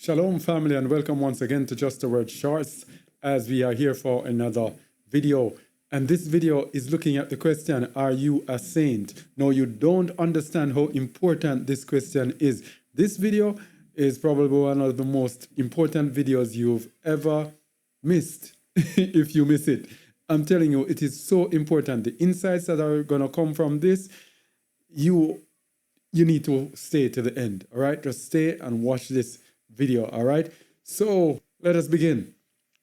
Shalom, family, and welcome once again to Just a Word Shorts as we are here for another video. And this video is looking at the question, are you a saint? No, you don't understand how important this question is. This video is probably one of the most important videos you've ever missed, if you miss it. I'm telling you, it is so important. The insights that are going to come from this, you need to stay to the end, all right? Just stay and watch this video, all right? So let us begin.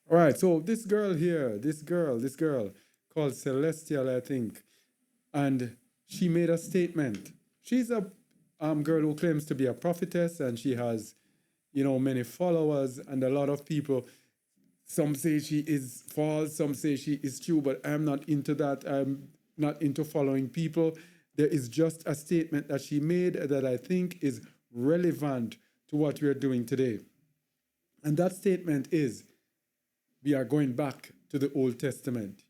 All right, so this girl here, this girl called Celestial, I think, and she made a statement. She's a girl who claims to be a prophetess, and she has, many followers and a lot of people. Some say she is false, some say she is true, but I'm not into that. I'm not into following people. There is just a statement that she made that I think is relevant to what we are doing today. And that statement is, we are going back to the Old Testament.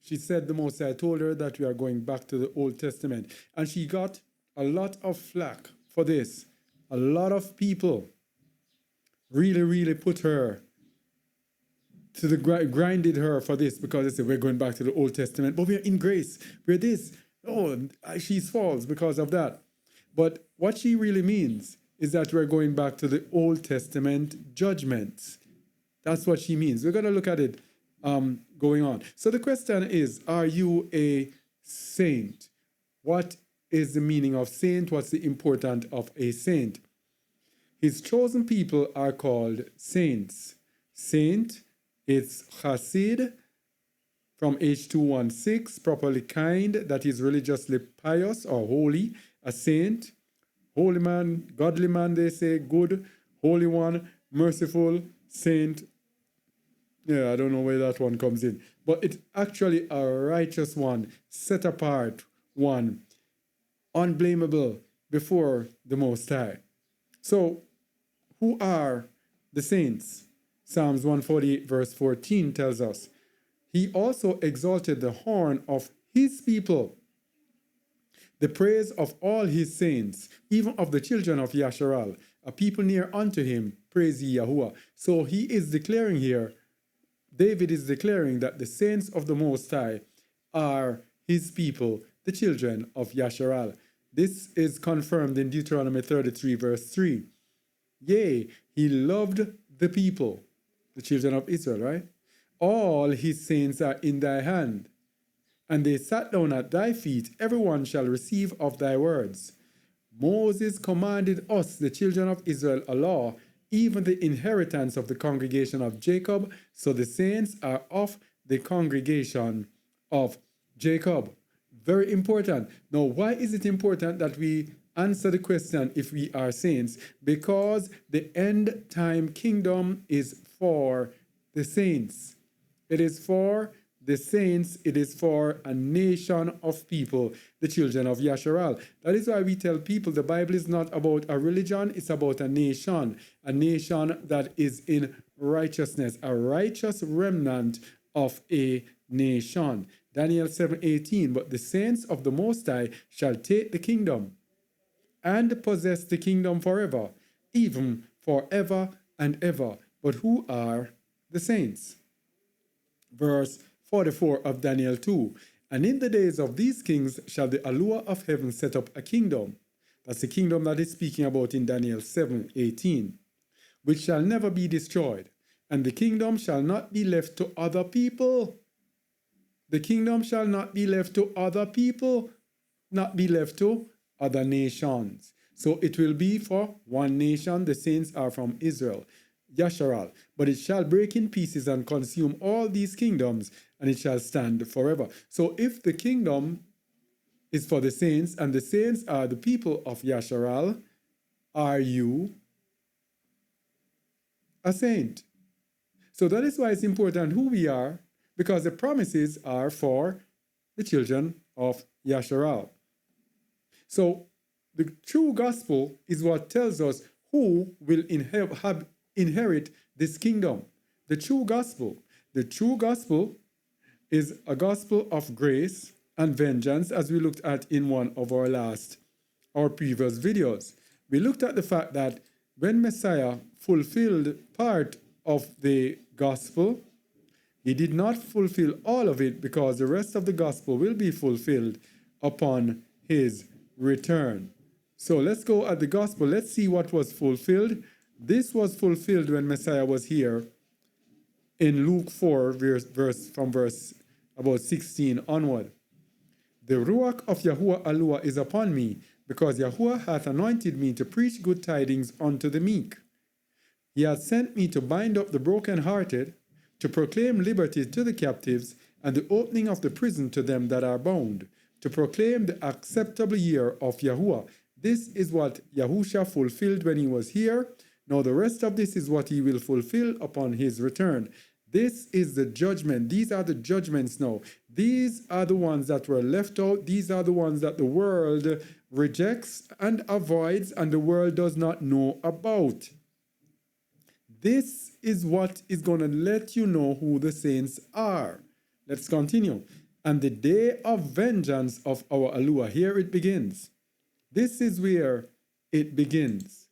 She said the Most High told her that we are going back to the Old Testament. And she got a lot of flack for this. A lot of people really put her to the grinded her for this, because they said we're going back to the Old Testament, but we're in grace. We're this. Oh, she's false because of that. But what she really means is that we're going back to the Old Testament judgments. That's what she means. We're going to look at it going on. So the question is, are you a saint? What is the meaning of saint? What's the importance of a saint? His chosen people are called saints. Saint, it's chassid, from H216, properly kind, that is religiously pious or holy. A saint, holy man, godly man, they say, good, holy one, merciful, saint. Yeah, I don't know where that one comes in. But it's actually a righteous one, set apart one, unblameable before the Most High. So, who are the saints? Psalms 148 verse 14 tells us, He also exalted the horn of his people, the praise of all his saints, even of the children of Yasharal, a people near unto him, praise ye Yahuwah. So he is declaring here, David is declaring that the saints of the Most High are his people, the children of Yasharal. This is confirmed in Deuteronomy 33 verse 3. Yea, he loved the people, the children of Israel, right? All his saints are in thy hand, and they sat down at thy feet. Everyone shall receive of thy words. Moses commanded us, the children of Israel, a law, even the inheritance of the congregation of Jacob. So the saints are of the congregation of Jacob. Very important. Now, why is it important that we answer the question if we are saints? Because the end time kingdom is for the saints. It is for the saints. It is for a nation of people, the children of Yasharal. That is why we tell people the Bible is not about a religion, it's about a nation that is in righteousness, a righteous remnant of a nation. Daniel 7:18, but the saints of the Most High shall take the kingdom and possess the kingdom forever, even forever and ever. But who are the saints? Verse 44 of Daniel 2. And in the days of these kings shall the Yahuwah of heaven set up a kingdom. That's the kingdom that is speaking about in Daniel 7:18, which shall never be destroyed. And the kingdom shall not be left to other people. The kingdom shall not be left to other people, not be left to other nations. So it will be for one nation. The saints are from Israel, Yasharal. But it shall break in pieces and consume all these kingdoms, and it shall stand forever. So if the kingdom is for the saints, and the saints are the people of Yasharal, are you a saint? So that is why it's important who we are, because the promises are for the children of Yasharal. So the true gospel is what tells us who will inherit this kingdom. The true gospel. The true gospel is a gospel of grace and vengeance, as we looked at in one of our previous videos. We looked at the fact that when Messiah fulfilled part of the gospel. He did not fulfill all of it because the rest of the gospel will be fulfilled upon his return. So let's go at the gospel. Let's see what was fulfilled. This was fulfilled when Messiah was here in Luke 4, verse about 16 onward. The Ruach of YAHUAH is upon me, because YAHUAH hath anointed me to preach good tidings unto the meek. He hath sent me to bind up the brokenhearted, to proclaim liberty to the captives, and the opening of the prison to them that are bound, to proclaim the acceptable year of YAHUAH. This is what Yahusha fulfilled when he was here. Now the rest of this is what he will fulfill upon his return. This is the judgment. These are the judgments now. These are the ones that were left out. These are the ones that the world rejects and avoids, and the world does not know about. This is what is going to let you know who the saints are. Let's continue. And the day of vengeance of our YAHUAH. Here it begins. This is where it begins.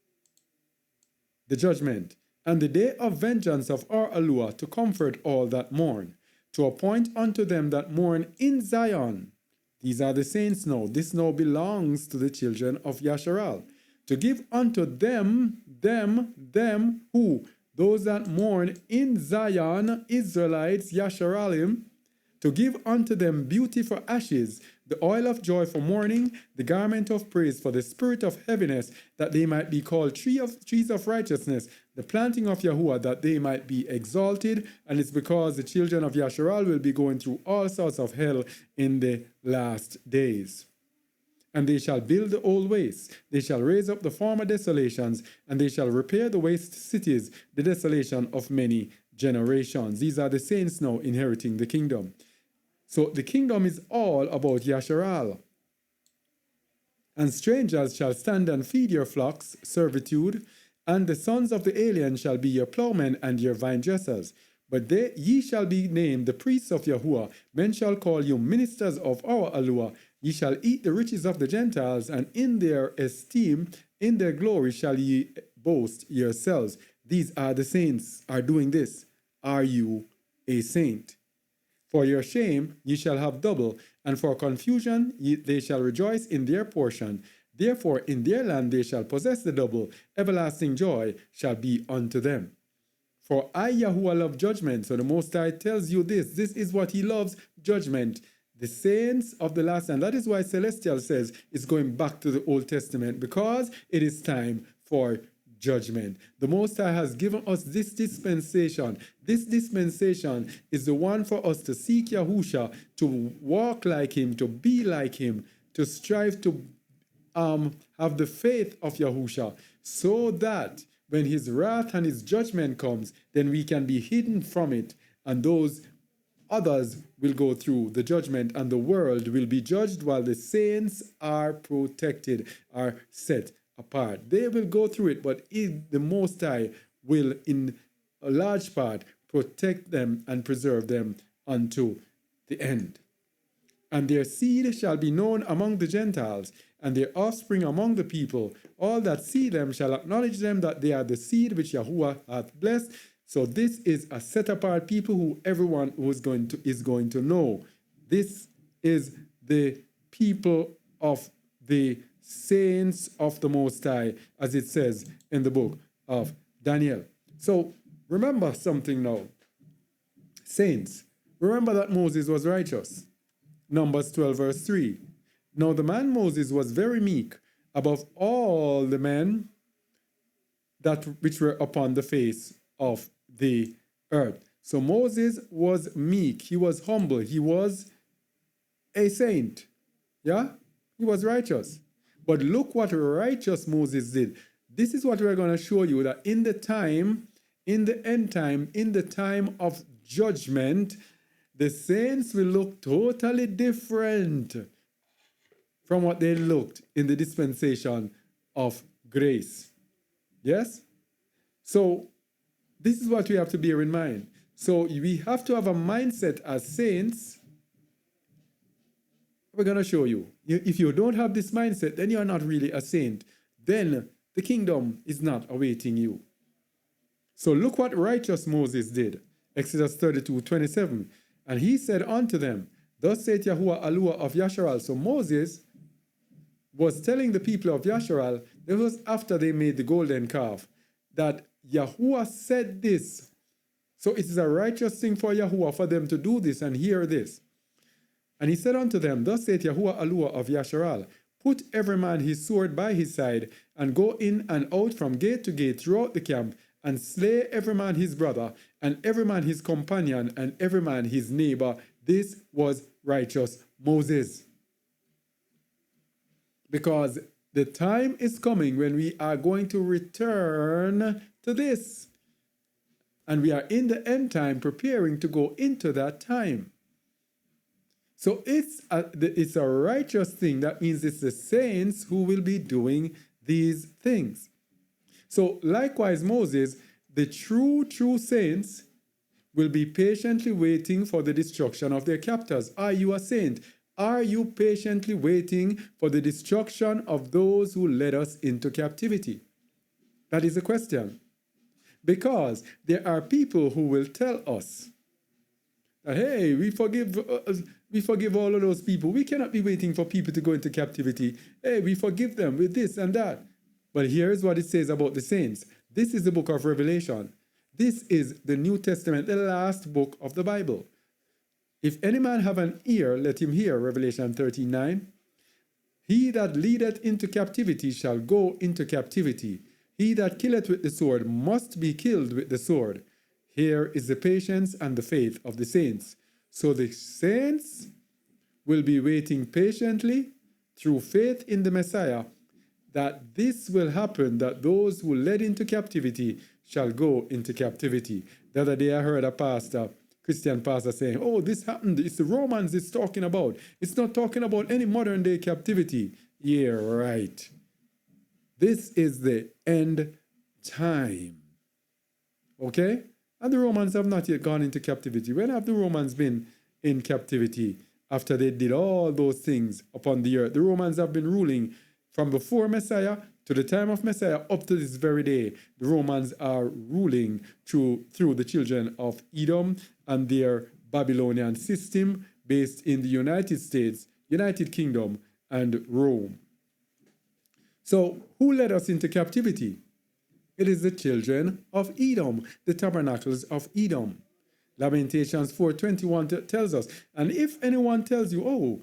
The judgment. And the day of vengeance of our YAHUAH, to comfort all that mourn, to appoint unto them that mourn in Zion. These are the saints now. This now belongs to the children of Yasharal. To give unto them who? Those that mourn in Zion, Israelites, Yasharalim, to give unto them beauty for ashes, the oil of joy for mourning, the garment of praise for the spirit of heaviness, that they might be called trees of righteousness, the planting of YAHUAH, that they might be exalted. And it's because the children of Yasharal will be going through all sorts of hell in the last days. And they shall build the old wastes, they shall raise up the former desolations, and they shall repair the waste cities, the desolation of many generations. These are the saints now inheriting the kingdom. So the kingdom is all about Yasharal. And strangers shall stand and feed your flocks, servitude, and the sons of the alien shall be your plowmen and your vine dressers. But ye shall be named the priests of YAHUAH. Men shall call you ministers of our YAHUAH. Ye shall eat the riches of the Gentiles, and in their esteem, in their glory shall ye boast yourselves. These are the saints are doing this. Are you a saint? For your shame ye shall have double, and for confusion they shall rejoice in their portion. Therefore in their land they shall possess the double. Everlasting joy shall be unto them. For I, YAHUAH, love judgment. So the Most High tells you this. This is what he loves, judgment. The saints of the last, and that is why Celestial says it's going back to the Old Testament, because it is time for judgment. The Most High has given us this dispensation. This dispensation is the one for us to seek Yahusha, to walk like him, to be like him, to strive to have the faith of Yahusha, so that when his wrath and his judgment comes, then we can be hidden from it, and those others will go through the judgment, and the world will be judged while the saints are protected, are set apart. They will go through it, but the Most High will, in a large part, protect them and preserve them unto the end. And their seed shall be known among the Gentiles, and their offspring among the people. All that see them shall acknowledge them that they are the seed which YAHUAH hath blessed. So this is a set apart people who everyone who is going to know. This is the people of the saints of the Most High, as it says in the book of Daniel. So remember something now. Saints, remember that Moses was righteous. Numbers 12 verse 3. Now the man Moses was very meek above all the men which were upon the face of the earth. So Moses was meek. He was humble. He was a saint. Yeah? He was righteous. But look what righteous Moses did. This is what we're going to show you, that in the end time, in the time of judgment, the saints will look totally different from what they looked in the dispensation of grace. Yes? So this is what we have to bear in mind. So we have to have a mindset as saints. We're going to show you. If you don't have this mindset, then you're not really a saint. Then the kingdom is not awaiting you. So look what righteous Moses did. Exodus 32:27. And he said unto them, Thus saith Yahuwah Aluah of Yasharal. So Moses was telling the people of Yasharal, this was after they made the golden calf, that Yahuwah said this. So it is a righteous thing for Yahuwah for them to do this and hear this. And he said unto them, Thus saith Yahuwah Aluah of Yasharal, Put every man his sword by his side, and go in and out from gate to gate throughout the camp, and slay every man his brother, and every man his companion, and every man his neighbor. This was righteous Moses. Because the time is coming when we are going to return to this. And we are in the end time preparing to go into that time. So it's a righteous thing. That means it's the saints who will be doing these things. So likewise, Moses, the true saints will be patiently waiting for the destruction of their captors. Are you a saint? Are you patiently waiting for the destruction of those who led us into captivity? That is the question. Because there are people who will tell us that, hey, we forgive all of those people. We cannot be waiting for people to go into captivity. Hey, we forgive them with this and that. But here's what it says about the saints. This is the book of Revelation. This is the New Testament, the last book of the Bible. If any man have an ear, let him hear, Revelation 13:9. He that leadeth into captivity shall go into captivity. He that killeth with the sword must be killed with the sword. Here is the patience and the faith of the saints. So the saints will be waiting patiently through faith in the Messiah that this will happen, that those who led into captivity shall go into captivity. The other day I heard a Christian pastor saying, oh, this happened, it's the Romans it's talking about. It's not talking about any modern day captivity. Yeah, right. This is the end time. Okay? And the Romans have not yet gone into captivity. When have the Romans been in captivity after they did all those things upon the earth? The Romans have been ruling from before Messiah to the time of Messiah up to this very day. The Romans are ruling through the children of Edom and their Babylonian system based in the United States, United Kingdom, and Rome. So who led us into captivity? It is the children of Edom, the tabernacles of Edom. Lamentations 4:21 tells us, and if anyone tells you,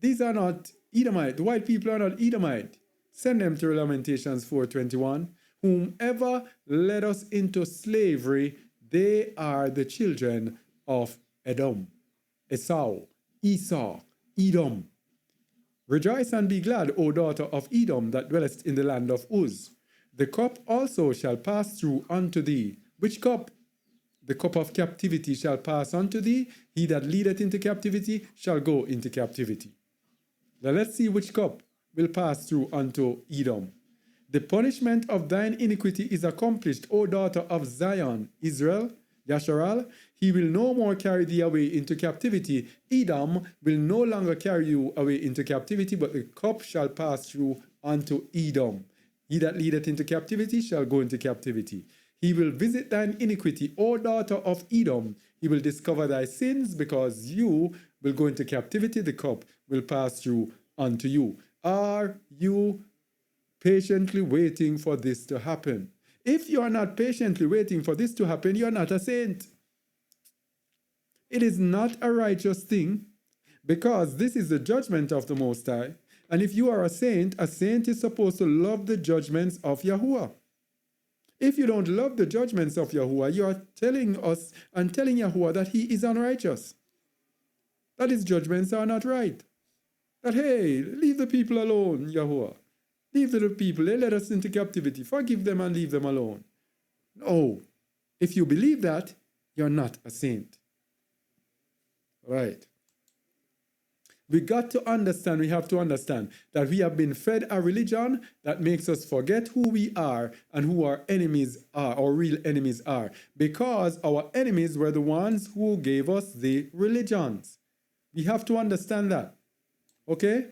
these are not Edomite, the white people are not Edomite, send them to Lamentations 4:21. Whomever led us into slavery, they are the children of Edom, Esau, Edom. Rejoice and be glad, O daughter of Edom, that dwellest in the land of Uz. The cup also shall pass through unto thee. Which cup? The cup of captivity shall pass unto thee. He that leadeth into captivity shall go into captivity. Now let's see which cup will pass through unto Edom. The punishment of thine iniquity is accomplished, O daughter of Zion, Israel, Yasharal. He will no more carry thee away into captivity. Edom will no longer carry you away into captivity, but the cup shall pass through unto Edom. He that leadeth into captivity shall go into captivity. He will visit thine iniquity, O daughter of Edom. He will discover thy sins, because you will go into captivity. The cup will pass through unto you. Are you patiently waiting for this to happen? If you are not patiently waiting for this to happen, you are not a saint. It is not a righteous thing, because this is the judgment of the Most High. And if you are a saint is supposed to love the judgments of Yahuwah. If you don't love the judgments of Yahuwah, you are telling us and telling Yahuwah that he is unrighteous, that his judgments are not right. That, hey, leave the people alone, Yahuwah. Leave the people, they led us into captivity. Forgive them and leave them alone. No. If you believe that, you're not a saint. Right. We have to understand that we have been fed a religion that makes us forget who we are and who our enemies are, our real enemies are. Because our enemies were the ones who gave us the religions. We have to understand that. Okay?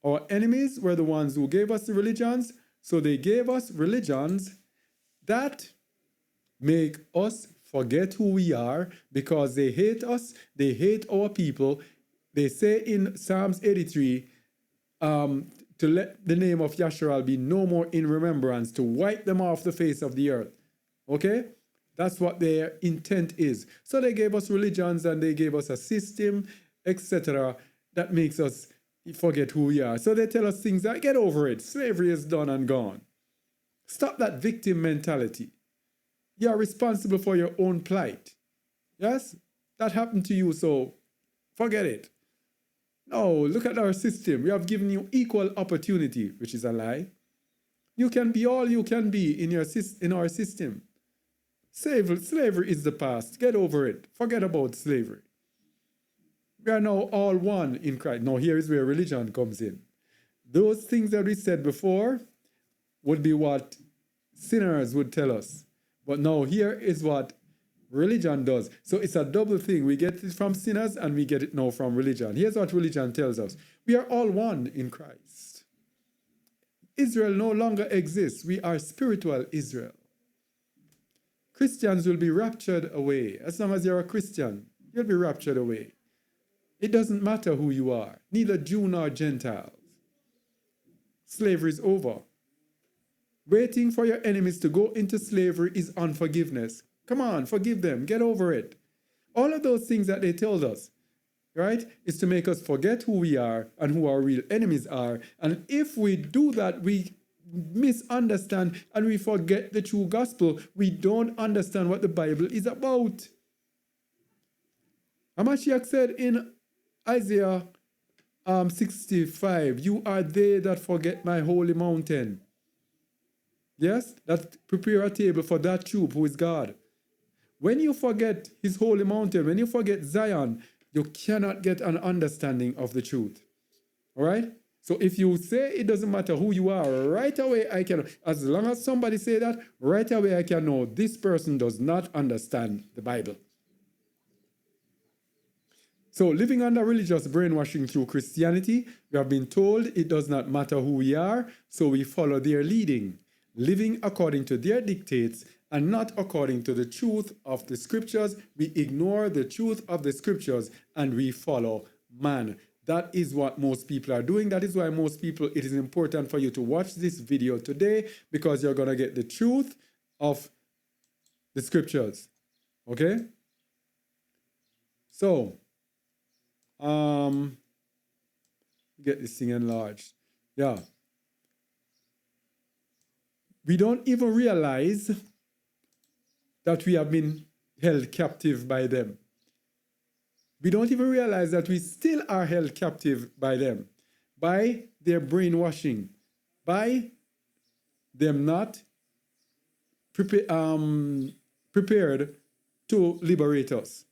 Our enemies were the ones who gave us the religions, so they gave us religions that make us forget who we are because they hate us, they hate our people. They say in Psalms 83, to let the name of Yahusha be no more in remembrance, to wipe them off the face of the earth. Okay? That's what their intent is. So they gave us religions and they gave us a system, etc., that makes us forget who we are. So they tell us things like, get over it. Slavery is done and gone. Stop that victim mentality. You are responsible for your own plight. Yes? That happened to you, so forget it. No, look at our system. We have given you equal opportunity, which is a lie. You can be all you can be in our system. Slavery is the past. Get over it. Forget about slavery. We are now all one in Christ. Now, here is where religion comes in. Those things that we said before would be what sinners would tell us. But now, here is what religion does. So it's a double thing. We get it from sinners and we get it now from religion. Here's what religion tells us. We are all one in Christ. Israel no longer exists. We are spiritual Israel. Christians will be raptured away. As long as you're a Christian, you'll be raptured away. It doesn't matter who you are, neither Jew nor Gentiles. Slavery is over. Waiting for your enemies to go into slavery is unforgiveness. Come on, forgive them, get over it. All of those things that they told us, right, is to make us forget who we are and who our real enemies are. And if we do that, we misunderstand and we forget the true gospel. We don't understand what the Bible is about. Hamashiach said in Isaiah 65, you are they that forget my holy mountain. Yes, that prepare a table for that troop who is God. When you forget his holy mountain, when you forget Zion, you cannot get an understanding of the truth. All right? So if you say it doesn't matter who you are, right away I can, as long as somebody say that, right away I can know this person does not understand the Bible. So living under religious brainwashing through Christianity, we have been told it does not matter who we are, so we follow their leading, living according to their dictates and not according to the truth of the scriptures. We ignore the truth of the scriptures and we follow man. That is what most people are doing. That is why most people, it is important for you to watch this video today because you're going to get the truth of the scriptures. Okay? So, get this thing enlarged. Yeah. We don't even realize that we have been held captive by them. We don't even realize that we still are held captive by them, by their brainwashing, by them not prepared to liberate us.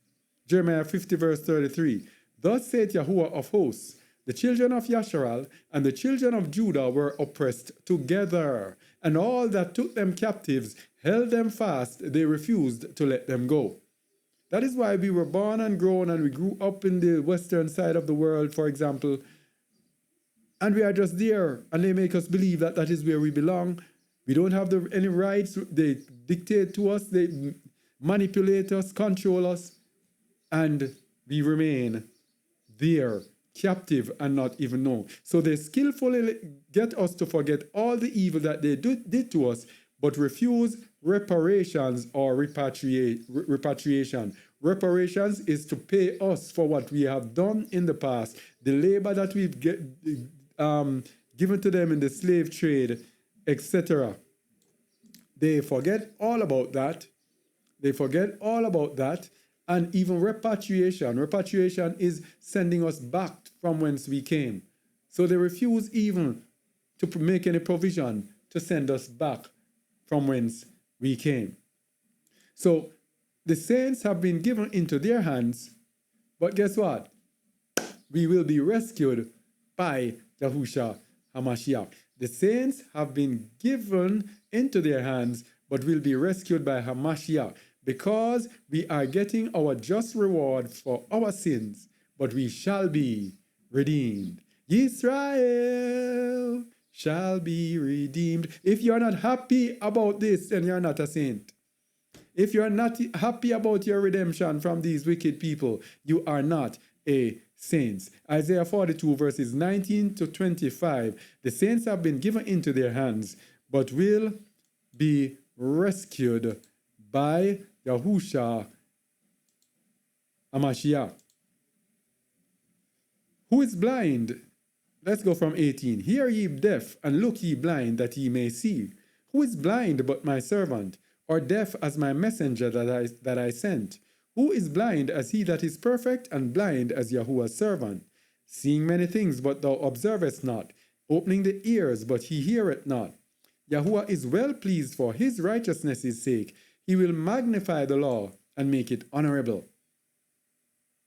Jeremiah 50 verse 33. Thus saith Yahuwah of hosts, the children of Yasharal and the children of Judah were oppressed together, and all that took them captives held them fast. They refused to let them go. That is why we were born and grown and we grew up in the western side of the world, for example, and we are just there, and they make us believe that that is where we belong. We don't have any rights. They dictate to us, they manipulate us, control us, and we remain there, captive and not even know. So they skillfully get us to forget all the evil that they did to us, but refuse reparations or repatriation. Reparations is to pay us for what we have done in the past, the labor that we've given to them in the slave trade, etc. They forget all about that. They forget all about that. And even repatriation. Repatriation is sending us back from whence we came. So they refuse even to make any provision to send us back from whence we came. So the saints have been given into their hands, but guess what? We will be rescued by Yahusha HaMashiach. The saints have been given into their hands, but will be rescued by HaMashiach, because we are getting our just reward for our sins, but we shall be redeemed. Israel shall be redeemed. If you're not happy about this, then you're not a saint. If you're not happy about your redemption from these wicked people, you are not a saint. Isaiah 42 verses 19 to 25. The saints have been given into their hands, but will be rescued by Yahusha Hamashiach. Who is blind? Let's go from 18. Hear ye deaf, and look ye blind, that ye may see. Who is blind but my servant, or deaf as my messenger that I sent? Who is blind as he that is perfect, and blind as Yahuwah's servant? Seeing many things, but thou observest not, opening the ears, but he heareth not. Yahuwah is well pleased for his righteousness' sake. He will magnify the law and make it honorable.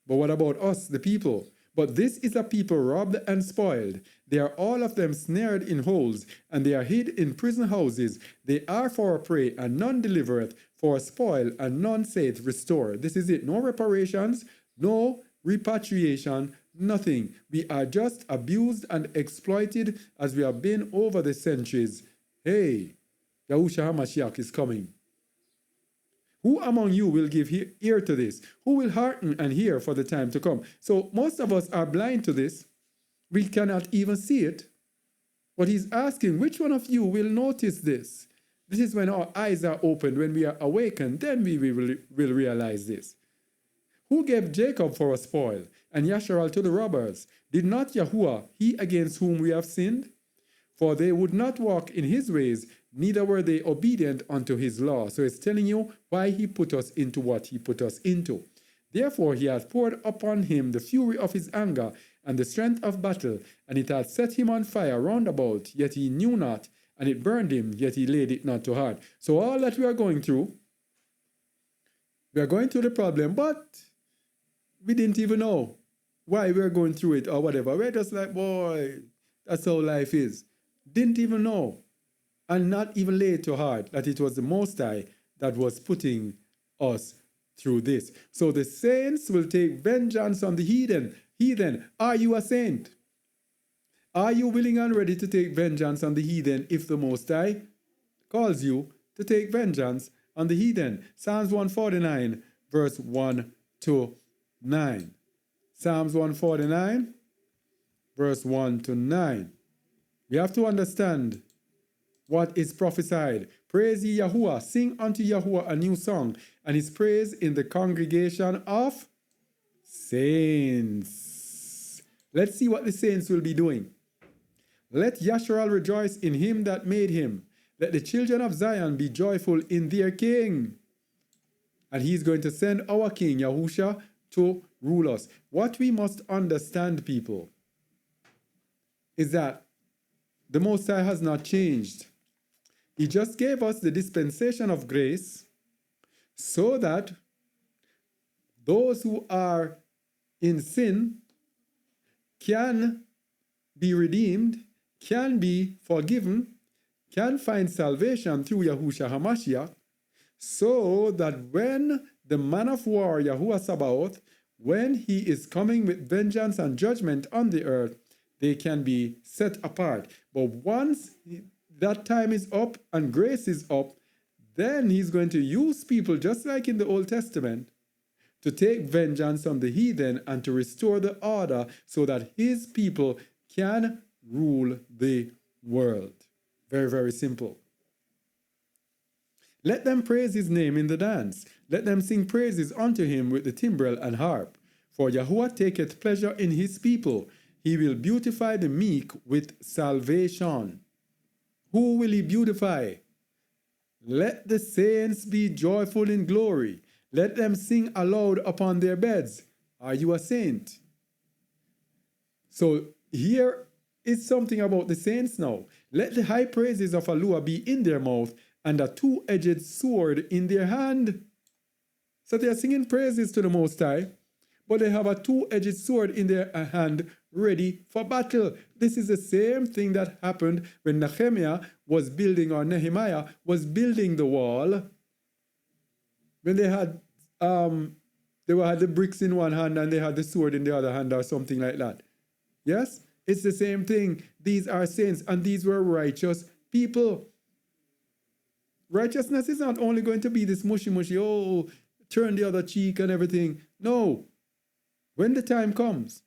But what about us, the people? But this is a people robbed and spoiled. They are all of them snared in holes, and they are hid in prison houses. They are for a prey, and none delivereth, for a spoil, and none saith, restore. This is it. No reparations, no repatriation, nothing. We are just abused and exploited as we have been over the centuries. Hey, Yahusha HaMashiach is coming. Who among you will give ear to this? Who will hearken and hear for the time to come? So most of us are blind to this. We cannot even see it. But he's asking, which one of you will notice this? This is when our eyes are opened, when we are awakened, then we will realize this. Who gave Jacob for a spoil, and Yasharal to the robbers? Did not Yahuwah, he against whom we have sinned? For they would not walk in his ways, neither were they obedient unto his law. So it's telling you why he put us into what he put us into. Therefore he hath poured upon him the fury of his anger and the strength of battle, and it hath set him on fire round about, yet he knew not, and it burned him, yet he laid it not to heart. So all that we are going through the problem, but we didn't even know why we're going through it or whatever. We're just like, boy, that's how life is. Didn't even know. And not even lay it to heart that it was the Most High that was putting us through this. So the saints will take vengeance on the heathen. Heathen, are you a saint? Are you willing and ready to take vengeance on the heathen if the Most High calls you to take vengeance on the heathen? Psalms 149, verse 1 to 9. Psalms 149, verse 1 to 9. We have to understand what is prophesied. Praise ye Yahuwah, sing unto Yahuwah a new song, and his praise in the congregation of saints. Let's see what the saints will be doing. Let Yasharal rejoice in him that made him. Let the children of Zion be joyful in their king. And he's going to send our king, Yahusha, to rule us. What we must understand, people, is that the Most High has not changed. He just gave us the dispensation of grace so that those who are in sin can be redeemed, can be forgiven, can find salvation through Yahusha HaMashiach, so that when the man of war, Yahuwah Sabaoth, when he is coming with vengeance and judgment on the earth, they can be set apart. But once that time is up and grace is up, then he's going to use people, just like in the Old Testament, to take vengeance on the heathen and to restore the order so that his people can rule the world. Very, very simple. Let them praise his name in the dance. Let them sing praises unto him with the timbrel and harp. For Yahuwah taketh pleasure in his people. He will beautify the meek with salvation. Who will he beautify? Let the saints be joyful in glory. Let them sing aloud upon their beds. Are you a saint? So here is something about the saints now. Let the high praises of Yahuwah be in their mouth and a two-edged sword in their hand. So they are singing praises to the Most High, but they have a two-edged sword in their hand ready for battle. This is the same thing that happened when Nehemiah was building the wall. When they had the bricks in one hand and they had the sword in the other hand or something like that. Yes? It's the same thing. These are saints and these were righteous people. Righteousness is not only going to be this mushy, oh, turn the other cheek and everything. No. When the time comes,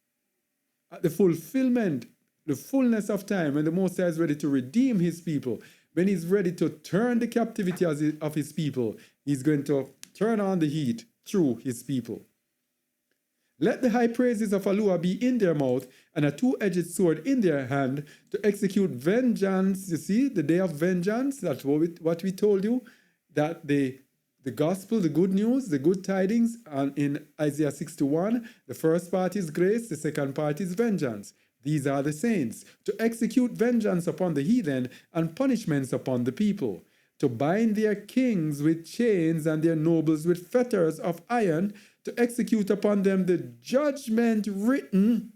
at the fulfillment, the fullness of time, when the Most High is ready to redeem his people, when he's ready to turn the captivity of his people, he's going to turn on the heat through his people. Let the high praises of YAHUAH be in their mouth and a two-edged sword in their hand to execute vengeance. You see, the day of vengeance, that's what we told you, that the gospel, the good news, the good tidings in Isaiah 61, the first part is grace, the second part is vengeance. These are the saints, to execute vengeance upon the heathen and punishments upon the people, to bind their kings with chains and their nobles with fetters of iron, to execute upon them the judgment written,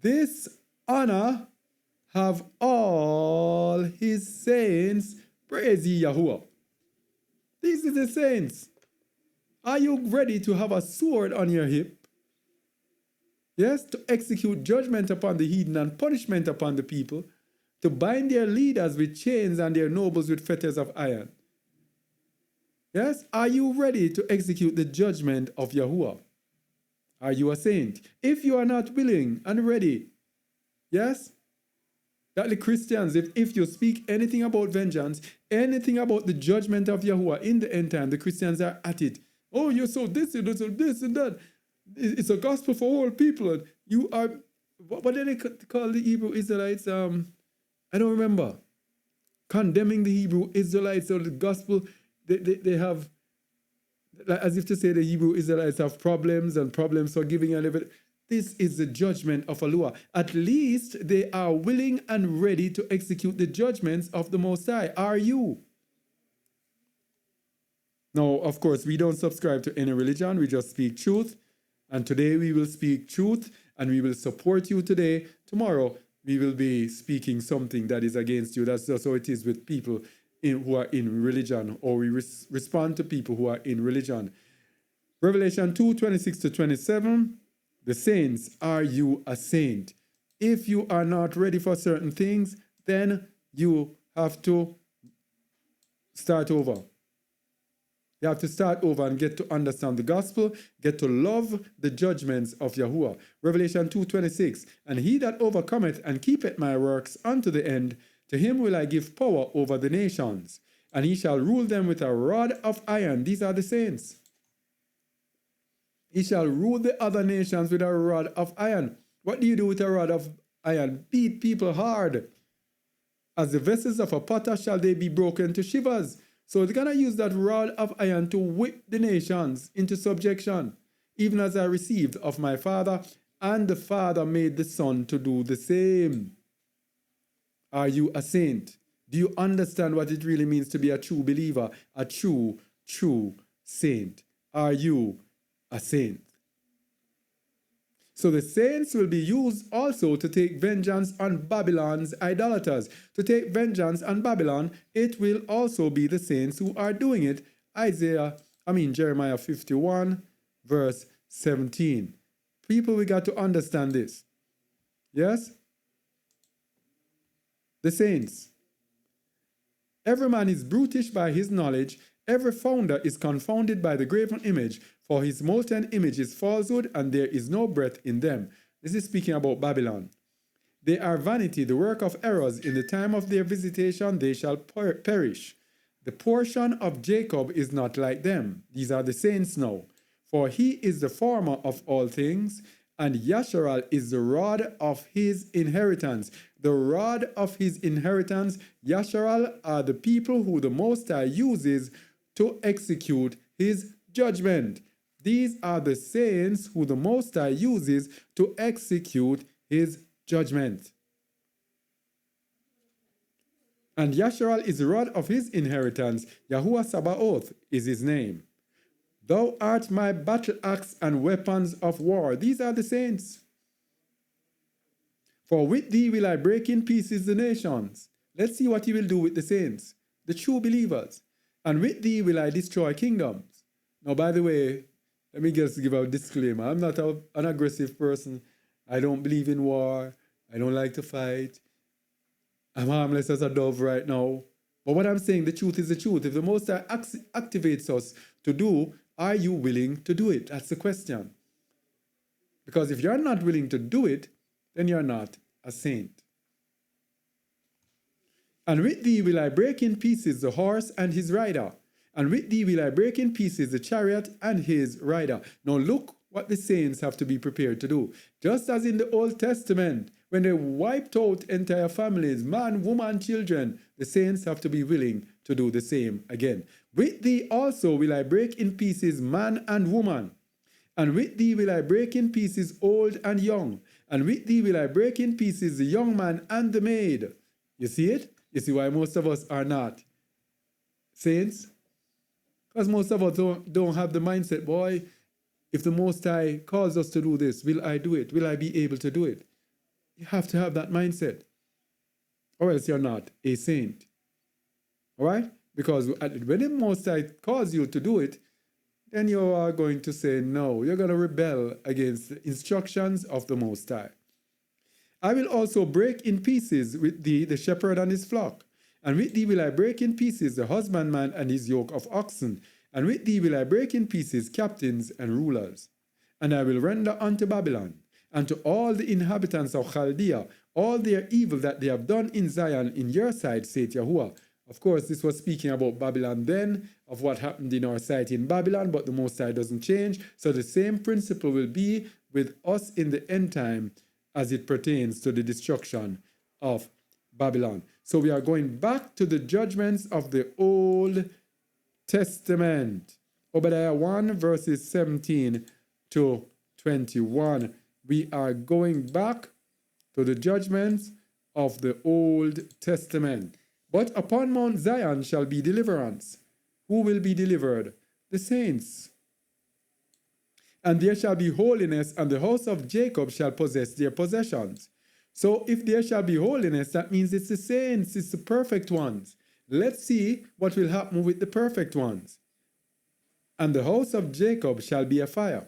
this honor have all his saints. Praise ye Yahuwah. These are the saints. Are you ready to have a sword on your hip? Yes, to execute judgment upon the heathen and punishment upon the people, to bind their leaders with chains and their nobles with fetters of iron. Yes, are you ready to execute the judgment of Yahuwah? Are you a saint? If you are not willing and ready, yes, that the Christians, if you speak anything about vengeance, anything about the judgment of Yahuwah in the end time, the Christians are at it. Oh, you're so this and that. It's a gospel for all people. And you are, what do they call the Hebrew Israelites? I don't remember. Condemning the Hebrew Israelites or the gospel, they have, like, as if to say the Hebrew Israelites have problems for giving and everything. This is the judgment of YAHUAH. At least they are willing and ready to execute the judgments of the Most High. Are you? Now, of course, we don't subscribe to any religion. We just speak truth. And today we will speak truth and we will support you today. Tomorrow, we will be speaking something that is against you. That's just how it is with people who are in religion, or we respond to people who are in religion. Revelation 2:26-27, the saints, are you a saint? If you are not ready for certain things, then you have to start over. You have to start over and get to understand the gospel, get to love the judgments of Yahuwah. Revelation 2:26, and he that overcometh and keepeth my works unto the end, to him will I give power over the nations, and he shall rule them with a rod of iron. These are the saints. He shall rule the other nations with a rod of iron. What do you do with a rod of iron? Beat people hard. As the vessels of a potter shall they be broken to shivers. So they're going to use that rod of iron to whip the nations into subjection, even as I received of my Father, and the Father made the Son to do the same. Are you a saint? Do you understand what it really means to be a true believer, a true saint? Are you a saint? So the saints will be used also to take vengeance on Babylon's idolaters. To take vengeance on Babylon, it will also be the saints who are doing it. Jeremiah 51, verse 17. People, we got to understand this. Yes? The saints. Every man is brutish by his knowledge. Every founder is confounded by the graven image, for his molten image is falsehood, and there is no breath in them. This is speaking about Babylon. They are vanity, the work of errors. In the time of their visitation they shall perish. The portion of Jacob is not like them. These are the saints now. For he is the former of all things, and Yasharal is the rod of his inheritance. The rod of his inheritance, Yasharal, are the people who the Most High uses to execute his judgment. These are the saints who the Most High uses to execute his judgment. And Yasharal is the rod of his inheritance. YAHUAH Sabaoth is his name. Thou art my battle axe and weapons of war. These are the saints. For with thee will I break in pieces the nations. Let's see what he will do with the saints, the true believers. And with thee will I destroy kingdoms. Now, by the way, let me just give a disclaimer. I'm not an aggressive person. I don't believe in war. I don't like to fight. I'm harmless as a dove right now. But what I'm saying, the truth is the truth. If the Most High activates us to do, are you willing to do it? That's the question. Because if you're not willing to do it, then you're not a saint. And with thee will I break in pieces the horse and his rider. And with thee will I break in pieces the chariot and his rider. Now look what the saints have to be prepared to do. Just as in the Old Testament, when they wiped out entire families, man, woman, children, the saints have to be willing to do the same again. With thee also will I break in pieces man and woman. And with thee will I break in pieces old and young. And with thee will I break in pieces the young man and the maid. You see it? You see why most of us are not saints? Because most of us don't have the mindset, boy, if the Most High calls us to do this, will I do it? Will I be able to do it? You have to have that mindset, or else you're not a saint. All right? Because when the Most High calls you to do it, then you are going to say no. You're going to rebel against the instructions of the Most High. I will also break in pieces with thee the shepherd and his flock. And with thee will I break in pieces the husbandman and his yoke of oxen. And with thee will I break in pieces captains and rulers. And I will render unto Babylon and to all the inhabitants of Chaldea all their evil that they have done in Zion in your sight, saith Yahuwah. Of course, this was speaking about Babylon then, of what happened in our sight in Babylon, but the Most High doesn't change. So the same principle will be with us in the end time as it pertains to the destruction of Babylon. So we are going back to the judgments of the Old Testament. Obadiah 1 verses 17 to 21. We are going back to the judgments of the Old Testament. But upon Mount Zion shall be deliverance. Who will be delivered? The saints. And there shall be holiness, and the house of Jacob shall possess their possessions. So if there shall be holiness, that means it's the saints, it's the perfect ones. Let's see what will happen with the perfect ones. And the house of Jacob shall be a fire,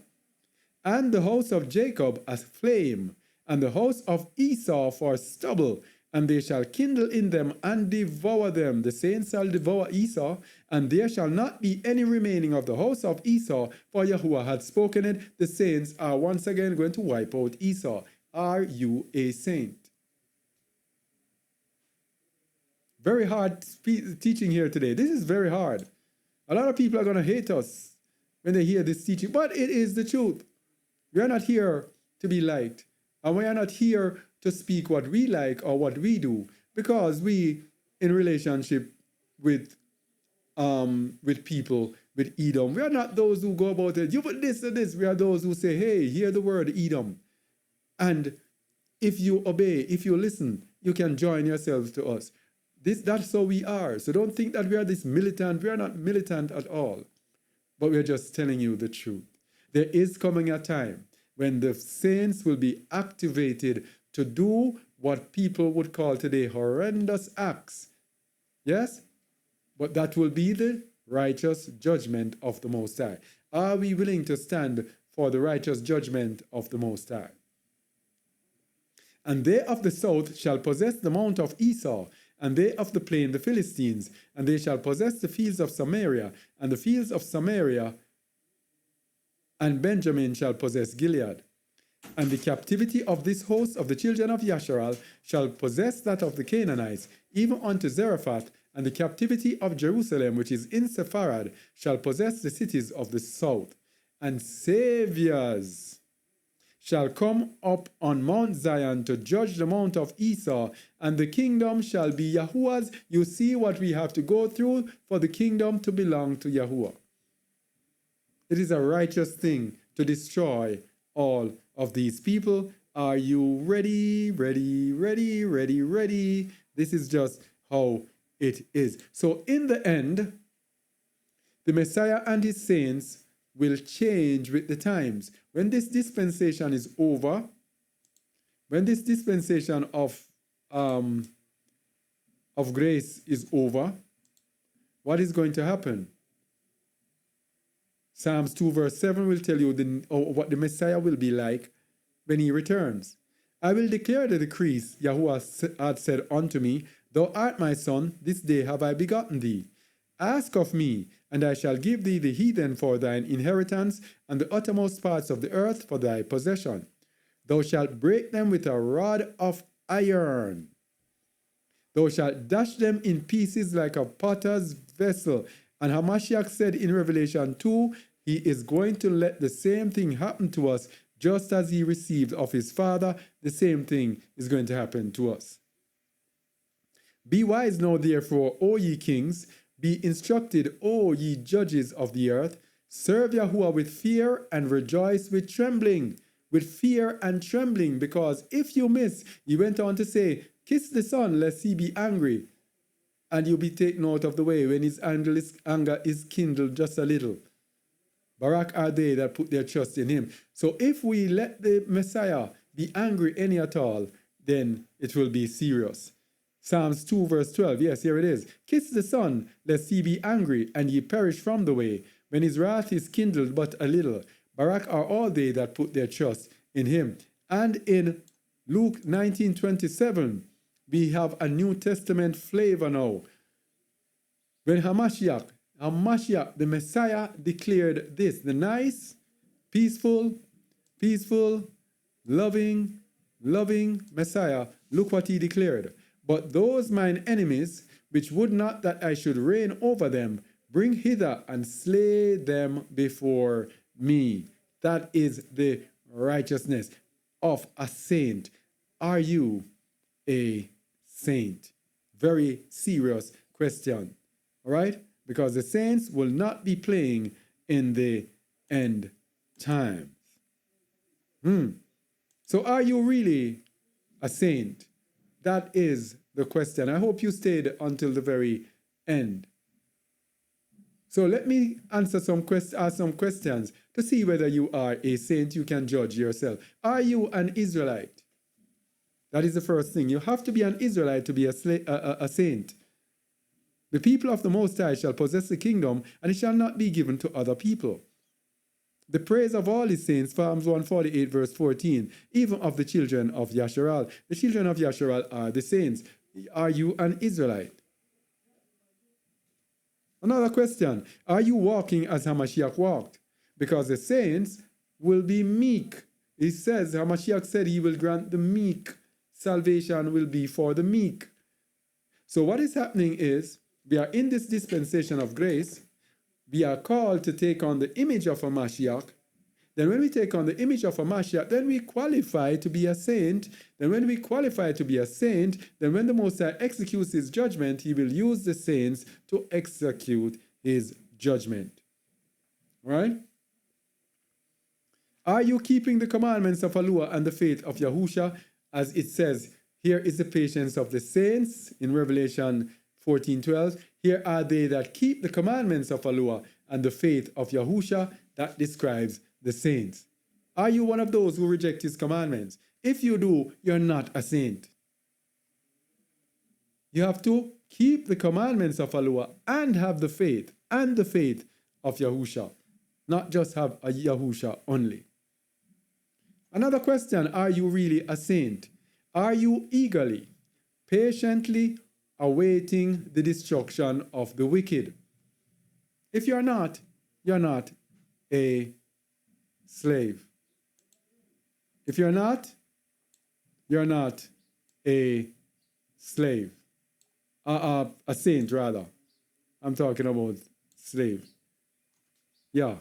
and the house of Jacob a flame, and the house of Esau for stubble, and they shall kindle in them and devour them. The saints shall devour Esau, and there shall not be any remaining of the house of Esau, for Yahuwah had spoken it. The saints are once again going to wipe out Esau. Are you a saint? Very hard teaching here today. This is very hard. A lot of people are going to hate us when they hear this teaching, but it is the truth. We are not here to be liked, and we are not here to speak what we like or what we do, because we, in relationship with people, with Edom, we are not those who go about it. You put this and this. We are those who say, hey, hear the word Edom. And if you obey, if you listen, you can join yourselves to us. That's how we are. So don't think that we are this militant. We are not militant at all. But we're just telling you the truth. There is coming a time when the saints will be activated to do what people would call today horrendous acts. Yes? But that will be the righteous judgment of the Most High. Are we willing to stand for the righteous judgment of the Most High? And they of the south shall possess the mount of Esau, and they of the plain the Philistines, and they shall possess the fields of Samaria, and the fields of Samaria, and Benjamin shall possess Gilead. And the captivity of this host of the children of Yasharal shall possess that of the Canaanites, even unto Zarephath, and the captivity of Jerusalem, which is in Sepharad, shall possess the cities of the south. And saviors shall come up on Mount Zion to judge the mount of Esau, and the kingdom shall be Yahuwah's. You see what we have to go through for the kingdom to belong to Yahuwah. It is a righteous thing to destroy all of these people. Are you ready? Ready, ready, ready, ready? This is just how it is. So in the end, the Messiah and his saints will change with the times. When this dispensation is over, when this dispensation of grace is over, what is going to happen? Psalms 2 verse 7 will tell you what the Messiah will be like when he returns. I will declare the decrees. Yahuwah had said unto me, Thou art my son, this day have I begotten thee. Ask of me, and I shall give thee the heathen for thine inheritance, and the uttermost parts of the earth for thy possession. Thou shalt break them with a rod of iron. Thou shalt dash them in pieces like a potter's vessel. And Hamashiach said in Revelation 2, he is going to let the same thing happen to us, just as he received of his Father, the same thing is going to happen to us. Be wise now, therefore, O ye kings, be instructed, O ye judges of the earth, serve Yahuwah with fear and rejoice with trembling, with fear and trembling, because if you miss, he went on to say, kiss the Son, lest he be angry, and you be taken out of the way when his anger is kindled just a little. Barak are they that put their trust in him. So if we let the Messiah be angry any at all, then it will be serious. Psalms 2 verse 12, yes, here it is. Kiss the Son, lest he be angry, and ye perish from the way, when his wrath is kindled but a little. Barak are all they that put their trust in him. And in Luke 19:27, we have a New Testament flavor now. When Hamashiach, the Messiah, declared this, the nice, peaceful, loving Messiah, look what he declared. But those mine enemies, which would not that I should reign over them, bring hither and slay them before me. That is the righteousness of a saint. Are you a saint? Very serious question. All right? Because the saints will not be playing in the end times. So are you really a saint? That is the question. I hope you stayed until the very end. So let me ask some questions to see whether you are a saint. You can judge yourself. Are you an Israelite? That is the first thing. You have to be an Israelite to be a saint. The people of the Most High shall possess the kingdom, and it shall not be given to other people. The praise of all his saints, Psalms 148 verse 14, even of the children of Yasharal. The children of Yasharal are the saints. Are you an Israelite? Another question, are you walking as Hamashiach walked? Because the saints will be meek. He says, Hamashiach said he will grant the meek. Salvation will be for the meek. So what is happening is, we are in this dispensation of grace. We are called to take on the image of a Mashiach. Then when we take on the image of a Mashiach, then we qualify to be a saint. Then when we qualify to be a saint, then when the Most High executes his judgment, he will use the saints to execute his judgment. Right? Are you keeping the commandments of Yahuwah and the faith of Yahusha? As it says, here is the patience of the saints in Revelation 14:12. Here are they that keep the commandments of Yahuwah and the faith of Yahusha. That describes the saints. Are you one of those who reject his commandments? If you do, you're not a saint. You have to keep the commandments of Yahuwah and have the faith of Yahusha, not just have a Yahusha only. Another question, are you really a saint? Are you eagerly, patiently awaiting the destruction of the wicked? If you're not a slave. If you're not a slave. A saint, rather. I'm talking about slave. Yeah.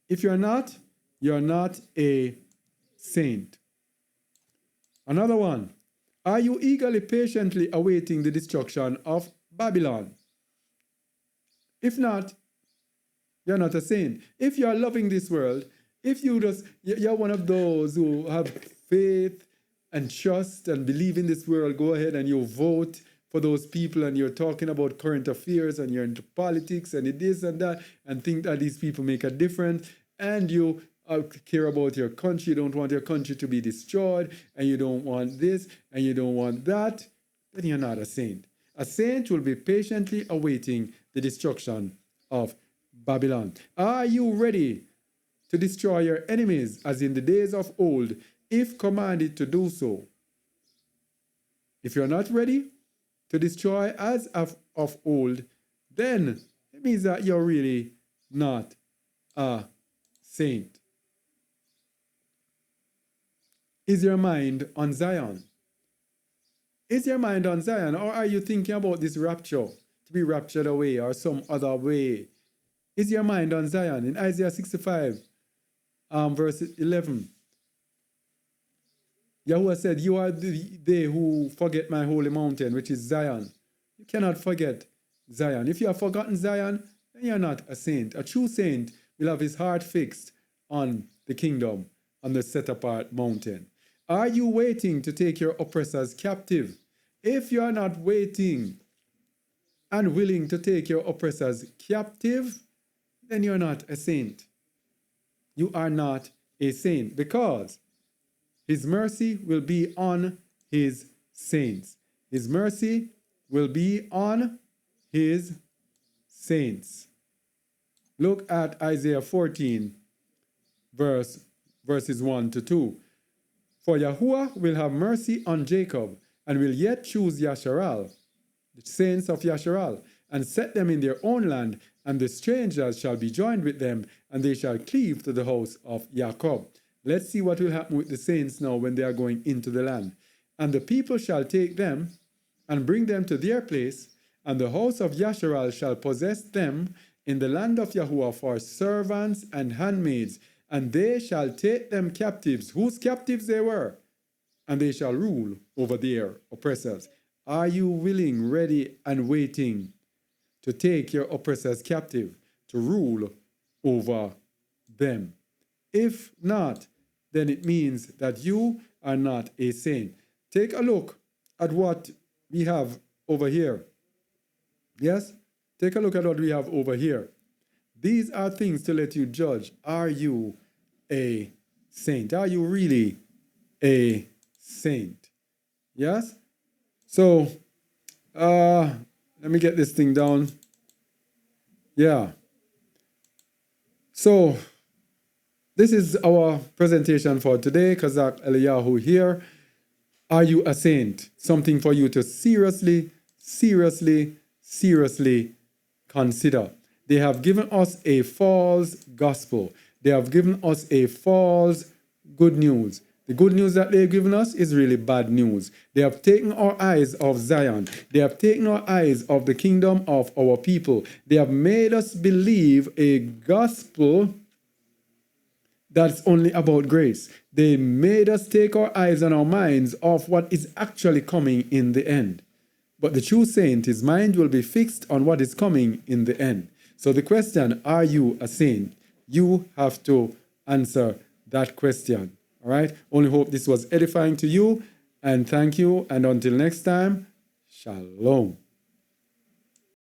If you're not a saint. Another one. Are you eagerly, patiently awaiting the destruction of Babylon? If not, you're not a saint. If you're loving this world, if you're one of those who have faith and trust and believe in this world, go ahead and you vote for those people, and you're talking about current affairs and you're into politics and this and that, and think that these people make a difference, and you care about your country, you don't want your country to be destroyed, and you don't want this and you don't want that, then you're not a saint. A saint will be patiently awaiting the destruction of Babylon. Are you ready to destroy your enemies as in the days of old, if commanded to do so. If you're not ready to destroy as of old, then it means that you're really not a saint. Is your mind on Zion? Is your mind on Zion, or are you thinking about this rapture, to be raptured away or some other way? Is your mind on Zion? In Isaiah 65, verse 11, Yahuwah said, you are they who forget my holy mountain, which is Zion. You cannot forget Zion. If you have forgotten Zion, then you're not a saint. A true saint will have his heart fixed on the kingdom, on the set-apart mountain. Are you waiting to take your oppressors captive? If you are not waiting and willing to take your oppressors captive, then you're not a saint. You are not a saint, because his mercy will be on his saints. His mercy will be on his saints. Look at Isaiah 14, verses 1 to 2. For Yahuwah will have mercy on Jacob, and will yet choose Yasharal, the saints of Yasharal, and set them in their own land, and the strangers shall be joined with them, and they shall cleave to the house of Jacob. Let's see what will happen with the saints now when they are going into the land. And the people shall take them and bring them to their place, and the house of Yasharal shall possess them in the land of Yahuwah for servants and handmaids, and they shall take them captives, whose captives they were, and they shall rule over their oppressors. Are you willing, ready, and waiting to take your oppressors captive, to rule over them? If not, then it means that you are not a saint. Take a look at what we have over here. Yes? Take a look at what we have over here. These are things to let you judge. Are you a saint? Are you really a saint? Yes? So, let me get this thing down. Yeah. So, this is our presentation for today. Kazak Eliyahu here. Are you a saint? Something for you to seriously consider. They have given us a false gospel. They have given us a false good news. The good news that they've given us is really bad news. They have taken our eyes off Zion. They have taken our eyes off the kingdom of our people. They have made us believe a gospel that's only about grace. They made us take our eyes and our minds off what is actually coming in the end. But the true saint, his mind will be fixed on what is coming in the end. So the question, are you a saint? You have to answer that question. All right? Only hope this was edifying to you. And thank you. And until next time, shalom.